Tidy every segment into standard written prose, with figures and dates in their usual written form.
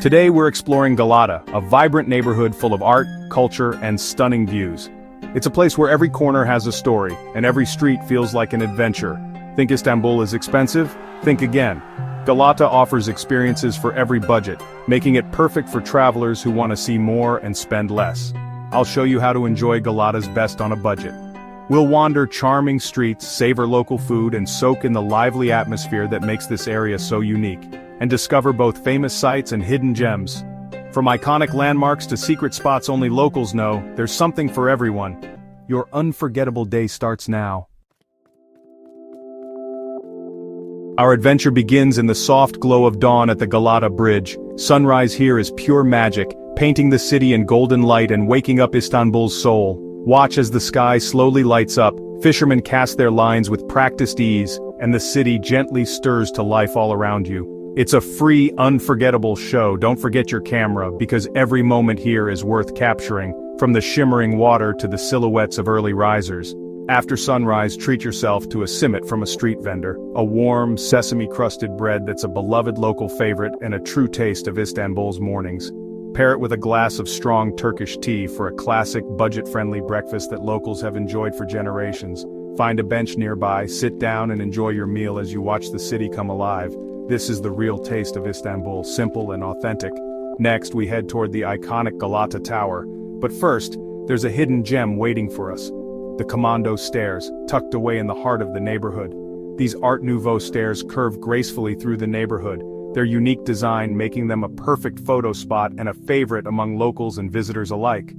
Today we're exploring Galata, a vibrant neighborhood full of art, culture, and stunning views. It's a place where every corner has a story, and every street feels like an adventure. Think Istanbul is expensive? Think again. Galata offers experiences for every budget, making it perfect for travelers who want to see more and spend less. I'll show you how to enjoy Galata's best on a budget. We'll wander charming streets, savor local food, and soak in the lively atmosphere that makes this area so unique, and discover both famous sights and hidden gems. From iconic landmarks to secret spots only locals know, there's something for everyone. Your unforgettable day starts now. Our adventure begins in the soft glow of dawn at the Galata Bridge. Sunrise here is pure magic, painting the city in golden light and waking up Istanbul's soul. Watch as the sky slowly lights up, fishermen cast their lines with practiced ease, and the city gently stirs to life all around you. It's a free, unforgettable show. Don't forget your camera, because every moment here is worth capturing, from the shimmering water to the silhouettes of early risers. After sunrise, treat yourself to a simit from a street vendor, a warm, sesame-crusted bread that's a beloved local favorite and a true taste of Istanbul's mornings. Pair it with a glass of strong Turkish tea for a classic, budget-friendly breakfast that locals have enjoyed for generations. Find a bench nearby, sit down and enjoy your meal as you watch the city come alive. This is the real taste of Istanbul, simple and authentic. Next, we head toward the iconic Galata Tower. But first, there's a hidden gem waiting for us. The Commando Stairs, tucked away in the heart of the neighborhood. These Art Nouveau stairs curve gracefully through the neighborhood, their unique design making them a perfect photo spot and a favorite among locals and visitors alike.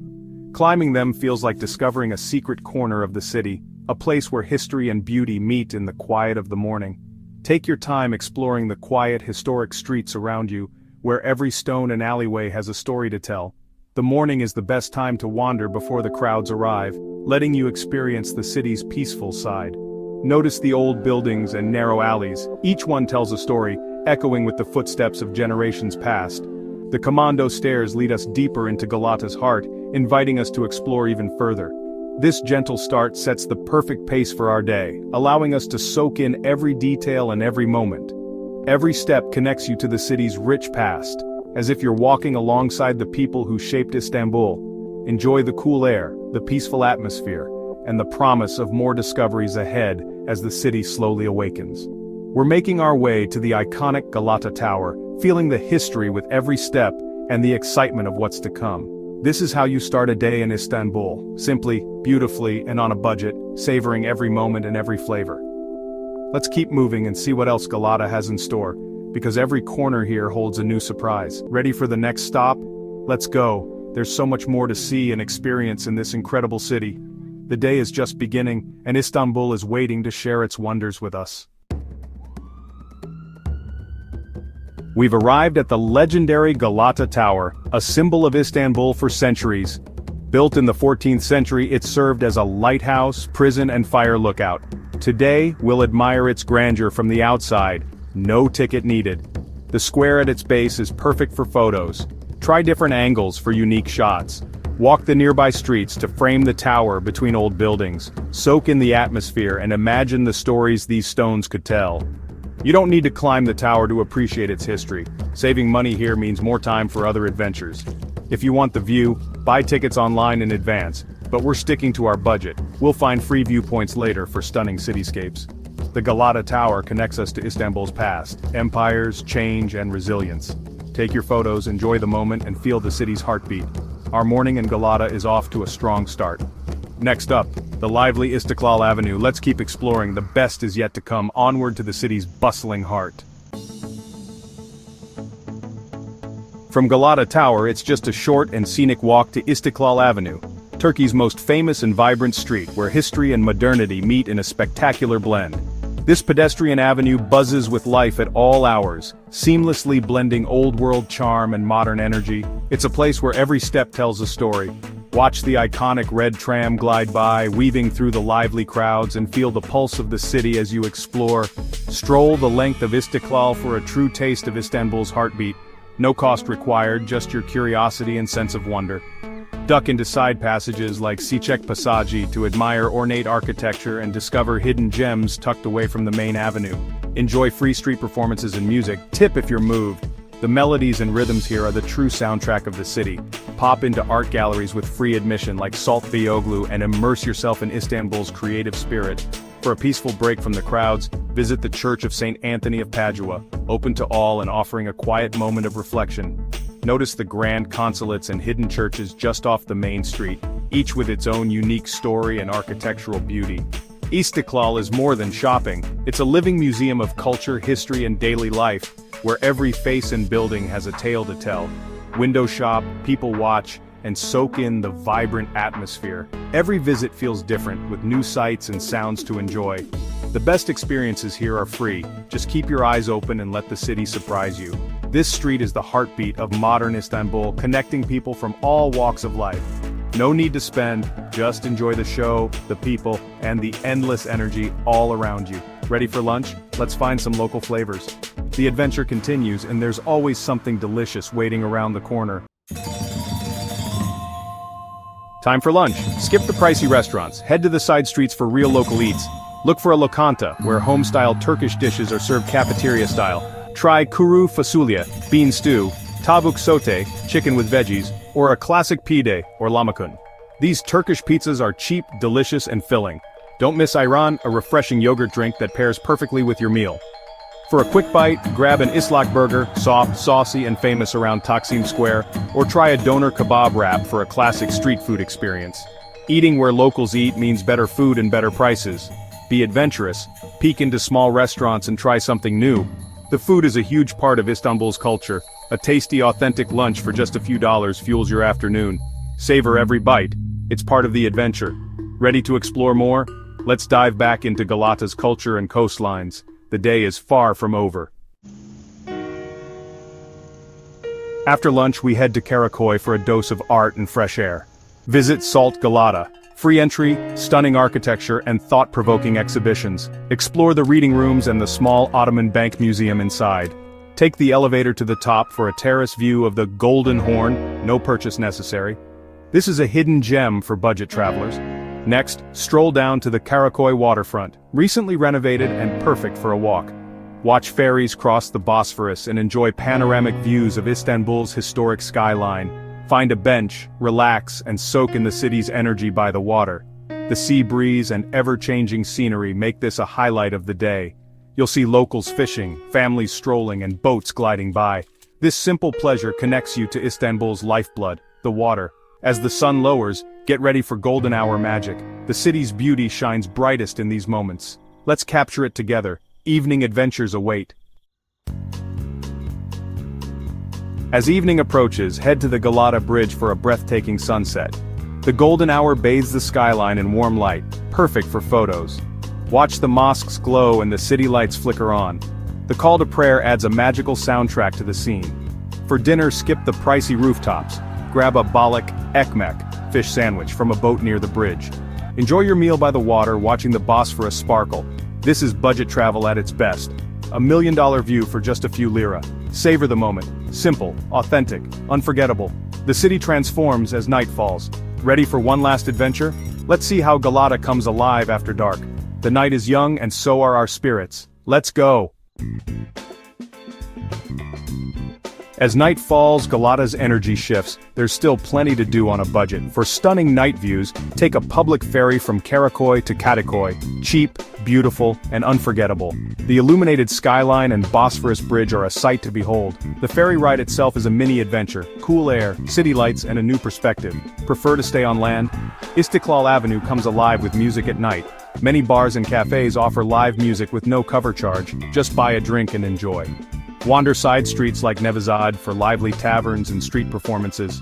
Climbing them feels like discovering a secret corner of the city, a place where history and beauty meet in the quiet of the morning. Take your time exploring the quiet, historic streets around you, where every stone and alleyway has a story to tell. The morning is the best time to wander before the crowds arrive, letting you experience the city's peaceful side. Notice the old buildings and narrow alleys, each one tells a story, echoing with the footsteps of generations past. The Commando Stairs lead us deeper into Galata's heart, inviting us to explore even further. This gentle start sets the perfect pace for our day, allowing us to soak in every detail and every moment. Every step connects you to the city's rich past, as if you're walking alongside the people who shaped Istanbul. Enjoy the cool air, the peaceful atmosphere, and the promise of more discoveries ahead as the city slowly awakens. We're making our way to the iconic Galata Tower, feeling the history with every step and the excitement of what's to come. This is how you start a day in Istanbul, simply, beautifully, and on a budget, savoring every moment and every flavor. Let's keep moving and see what else Galata has in store, because every corner here holds a new surprise. Ready for the next stop? Let's go. There's so much more to see and experience in this incredible city. The day is just beginning, and Istanbul is waiting to share its wonders with us. We've arrived at the legendary Galata Tower, a symbol of Istanbul for centuries. Built in the 14th century, it served as a lighthouse, prison, and fire lookout. Today, we'll admire its grandeur from the outside. No ticket needed. The square at its base is perfect for photos. Try different angles for unique shots. Walk the nearby streets to frame the tower between old buildings. Soak in the atmosphere and imagine the stories these stones could tell. You don't need to climb the tower to appreciate its history. Saving money here means more time for other adventures. If you want the view, buy tickets online in advance, but we're sticking to our budget. We'll find free viewpoints later for stunning cityscapes. The Galata Tower connects us to Istanbul's past, empires, change, and resilience. Take your photos, enjoy the moment, and feel the city's heartbeat. Our morning in Galata is off to a strong start. Next up, the lively Istiklal Avenue. Let's keep exploring. The best is yet to come, onward to the city's bustling heart. From Galata Tower, it's just a short and scenic walk to Istiklal Avenue, Turkey's most famous and vibrant street, where history and modernity meet in a spectacular blend. This pedestrian avenue buzzes with life at all hours, seamlessly blending old-world charm and modern energy. It's a place where every step tells a story. Watch the iconic red tram glide by, weaving through the lively crowds, and feel the pulse of the city as you explore. Stroll the length of Istiklal for a true taste of Istanbul's heartbeat. No cost required, just your curiosity and sense of wonder. Duck into side passages like scenic Passaggi to admire ornate architecture and discover hidden gems tucked away from the main avenue. Enjoy free street performances and music. Tip if you're moved. The melodies and rhythms here are the true soundtrack of the city. Pop into art galleries with free admission like Salt Beyoğlu and immerse yourself in Istanbul's creative spirit. For a peaceful break from the crowds, visit the Church of St. Anthony of Padua, open to all and offering a quiet moment of reflection. Notice the grand consulates and hidden churches just off the main street, each with its own unique story and architectural beauty. Istiklal is more than shopping, it's a living museum of culture, history and daily life, where every face and building has a tale to tell. Window shop, people watch, and soak in the vibrant atmosphere. Every visit feels different, with new sights and sounds to enjoy. The best experiences here are free, just keep your eyes open and let the city surprise you. This street is the heartbeat of modern Istanbul, connecting people from all walks of life. No need to spend, just enjoy the show, the people, and the endless energy all around you. Ready for lunch? Let's find some local flavors. The adventure continues, and there's always something delicious waiting around the corner. Time for lunch. Skip the pricey restaurants, head to the side streets for real local eats. Look for a lokanta, where home-style Turkish dishes are served cafeteria-style. Try kuru fasulye, bean stew, tavuk sote, chicken with veggies, or a classic pide, or lahmacun. These Turkish pizzas are cheap, delicious, and filling. Don't miss ayran, a refreshing yogurt drink that pairs perfectly with your meal. For a quick bite, grab an Islak burger, soft, saucy, and famous around Taksim Square, or try a doner kebab wrap for a classic street food experience. Eating where locals eat means better food and better prices. Be adventurous, peek into small restaurants and try something new. The food is a huge part of Istanbul's culture. A tasty, authentic lunch for just a few dollars fuels your afternoon. Savor every bite. It's part of the adventure. Ready to explore more? Let's dive back into Galata's culture and coastlines. The day is far from over. After lunch, we head to Karakoy for a dose of art and fresh air. Visit Salt Galata. Free entry, stunning architecture, and thought-provoking exhibitions. Explore the reading rooms and the small Ottoman Bank Museum inside. Take the elevator to the top for a terrace view of the Golden Horn, no purchase necessary. This is a hidden gem for budget travelers. Next, stroll down to the Karakoy waterfront, recently renovated and perfect for a walk. Watch ferries cross the Bosphorus and enjoy panoramic views of Istanbul's historic skyline. Find a bench, relax, and soak in the city's energy by the water. The sea breeze and ever-changing scenery make this a highlight of the day. You'll see locals fishing, families strolling, and boats gliding by. This simple pleasure connects you to Istanbul's lifeblood, the water. As the sun lowers, get ready for golden hour magic. The city's beauty shines brightest in these moments. Let's capture it together. Evening adventures await. As evening approaches, head to the Galata Bridge for a breathtaking sunset. The golden hour bathes the skyline in warm light, perfect for photos. Watch the mosques glow and the city lights flicker on. The call to prayer adds a magical soundtrack to the scene. For dinner, skip the pricey rooftops. Grab a balık ekmek, fish sandwich, from a boat near the bridge. Enjoy your meal by the water, watching the Bosphorus sparkle. This is budget travel at its best. $1 million view for just a few lira. Savor the moment. Simple, authentic, unforgettable. The city transforms as night falls. Ready for one last adventure? Let's see how Galata comes alive after dark. The night is young and so are our spirits. Let's go! As night falls, Galata's energy shifts. There's still plenty to do on a budget. For stunning night views, take a public ferry from Karakoy to Kadıköy. Cheap, beautiful, and unforgettable. The illuminated skyline and Bosphorus Bridge are a sight to behold. The ferry ride itself is a mini adventure. Cool air, city lights, and a new perspective. Prefer to stay on land? Istiklal Avenue comes alive with music at night. Many bars and cafes offer live music with no cover charge. Just buy a drink and enjoy. Wander side streets like Nevizade for lively taverns and street performances.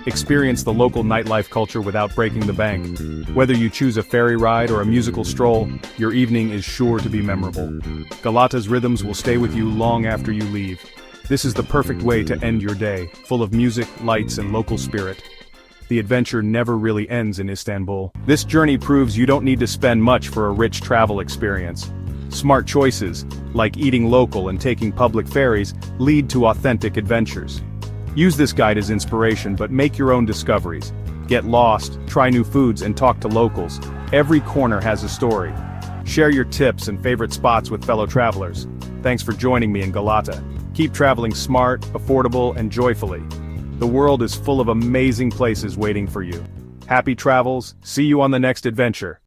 Experience the local nightlife culture without breaking the bank. Whether you choose a ferry ride or a musical stroll, your evening is sure to be memorable. Galata's rhythms will stay with you long after you leave. This is the perfect way to end your day, full of music, lights, and local spirit. The adventure never really ends in Istanbul. This journey proves you don't need to spend much for a rich travel experience. Smart choices, like eating local and taking public ferries, lead to authentic adventures. Use this guide as inspiration, but make your own discoveries. Get lost, try new foods, and talk to locals. Every corner has a story. Share your tips and favorite spots with fellow travelers. Thanks for joining me in Galata. Keep traveling smart, affordable, and joyfully. The world is full of amazing places waiting for you. Happy travels, see you on the next adventure.